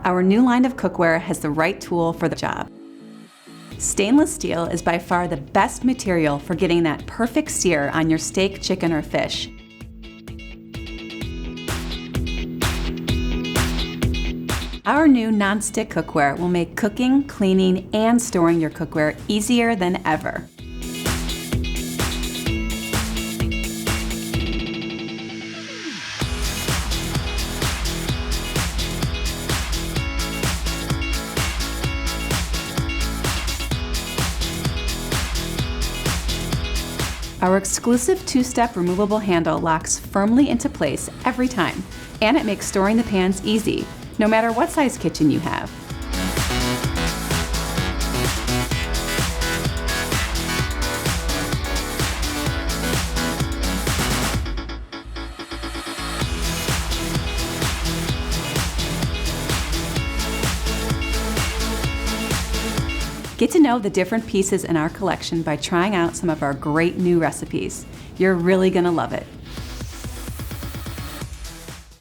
Our new line of cookware has the right tool for the job. Stainless steel is by far the best material for getting that perfect sear on your steak, chicken, or fish. Our new non-stick cookware will make cooking, cleaning, and storing your cookware easier than ever. Our exclusive two-step removable handle locks firmly into place every time, and it makes storing the pans easy, no matter what size kitchen you have. Get to know the different pieces in our collection by trying out some of our great new recipes. You're really gonna love it.